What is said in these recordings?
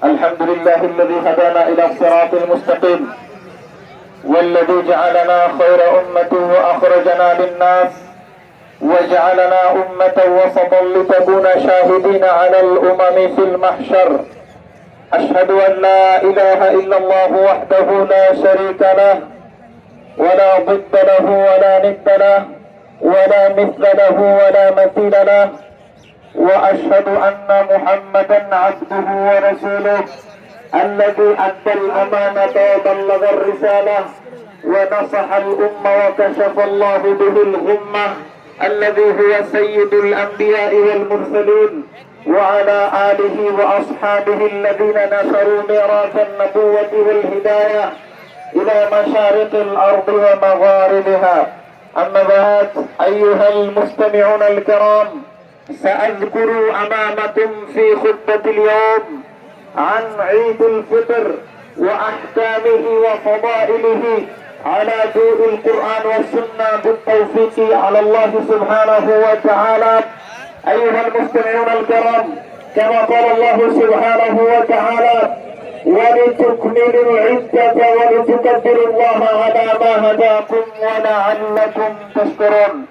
الحمد لله الذي هدانا إلى الصراط المستقيم، والذي جعلنا خير أمة وأخرجنا للناس، وجعلنا أمة وسطا لتكون شاهدين على الأمم في المحشر. أشهد أن لا إله إلا الله وحده لا شريك له، ولا ضد له ولا ند له، ولا مثل له ولا مثيل له. وأشهد أن محمدا عبده ورسوله الذي أدى الأمانة وبلغ الرسالة ونصح الأمة وكشف الله به الغمة، الذي هو سيد الأنبياء والمرسلين، وعلى آله وأصحابه الذين نشروا ميراث النبوة والهداية إلى مشارق الأرض ومغاربها. أما بعد، أيها المستمعون الكرام، سأذكر أمامكم في خطبة اليوم عن عيد الفطر وأحكامه وفضائله على ضوء القرآن والسنة بالتوفيق على الله سبحانه وتعالى. أيها المستمعون الكرام، كما قال الله سبحانه وتعالى: ولتكملوا العدة ولتكبروا الله على ما هداكم ولعلكم تشكرون.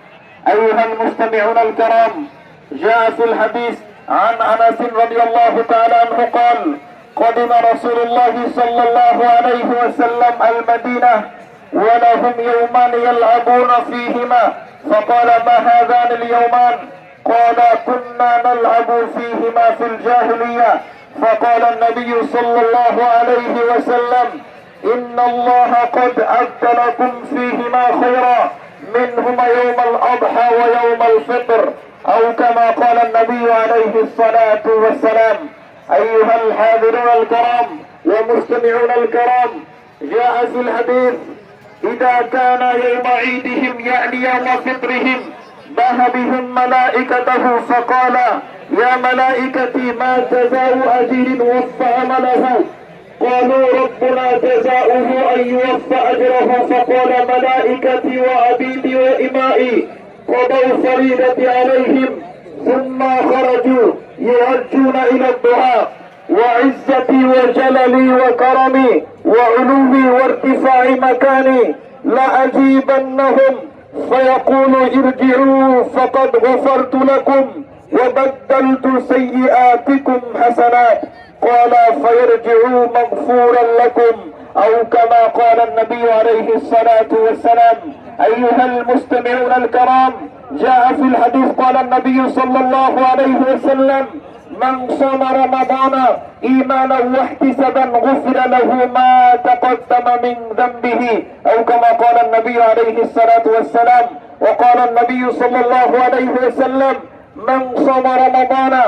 أيها المستمعون الكرام، جاء في الحديث عن أنس رضي الله تعالى عنه قال: قدم رسول الله صلى الله عليه وسلم المدينة ولهم يومان يلعبون فيهما، فقال: ما هذان اليومان؟ قال: كنا نلعب فيهما في الجاهلية. فقال النبي صلى الله عليه وسلم: إن الله قد أعد لكم فيهما خيرا، منهما يوم الأضحى ويوم الفطر، أو كما قال النبي عليه الصلاة والسلام. أيها الحاضرون الكرام ومستمعون الكرام، جاء في الحديث: إذا كان يوم عيدهم يعني يوم فطرهم باه بهم ملائكته فقال: يا ملائكتي، ما جزاء أجر وفى عمله؟ قالوا: ربنا جزاؤه أن يوفى أجره. فقال: ملائكتي وعبيدي وإمائي قضوا فريضتي عليهم، ثم خرجوا يرجون إلى الدعاء، وعزتي وجللي وكرمي وعلوي وارتفاع مكاني لأجيبنهم، فيقول: ارجعوا فقد غفرت لكم وبدلت سيئاتكم حسنات. قال: فيرجعوا مغفورا لكم، أو كما قال النبي عليه الصلاة والسلام. أيها المستمعون الكرام، جاء في الحديث قال النبي صلى الله عليه وسلم: من صام رمضان إيمانا واحتسابا غفر له ما تقدم من ذنبه، أو كما قال النبي عليه الصلاة والسلام. وقال النبي صلى الله عليه وسلم: من صام رمضان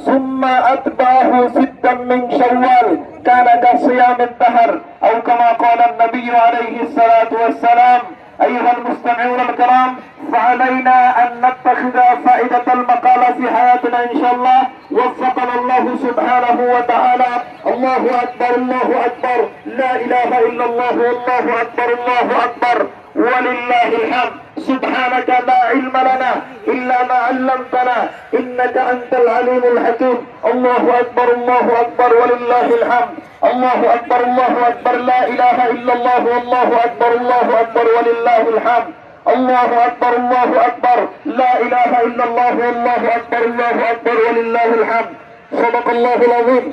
ثم أتبعه ستا من شوال كان كصيام الدهر، أو كما قال النبي عليه الصلاة والسلام. أيها المستمعون الكرام، فعلينا أن نتخذ فائدة المقالة في حياتنا إن شاء الله. وفقنا الله سبحانه وتعالى. الله أكبر، الله أكبر، لا إله إلا الله، والله أكبر، الله أكبر، ولله الحمد. سبحانك لا علم لنا إلا ما علمتنا، إنك أنت العليم الحكيم. الله أكبر، الله أكبر، ولله الحمد. الله أكبر، الله أكبر، لا إله إلا الله، والله أكبر، الله أكبر، ولله الحمد. الله أكبر، الله أكبر، لا إله إلا الله، والله أكبر، الله أكبر، ولله الحمد. صدق الله العظيم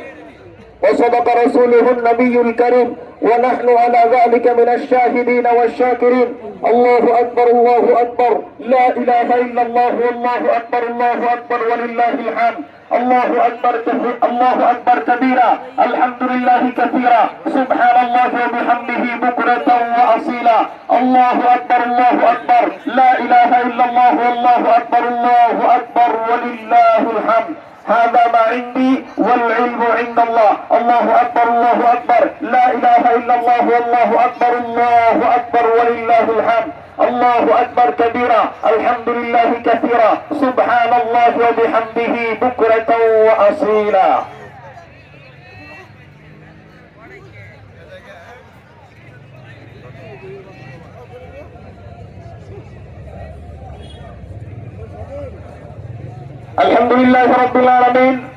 وصدق رسوله النبي الكريم، ونحن على ذلك من الشاهدين والشاكرين. الله أكبر، الله أكبر، لا إله إلا الله، والله أكبر، الله أكبر، ولله الحمد. الله أكبر، الله أكبر كبيرا، الحمد لله كثيرا، سبحان الله وبحمده بكرة وأصيلا. الله أكبر، الله أكبر، لا إله إلا الله، والله أكبر، الله أكبر، ولله الحمد. هذا ما عندي والعلم عند الله. الله أكبر، الله أكبر، لا إله إلا الله، والله أكبر، الله أكبر، ولله الحمد. الله أكبر كبيرا، الحمد لله كثيرا، سبحان الله وبحمده بكرة وأصيلا. الحمد لله رب العالمين،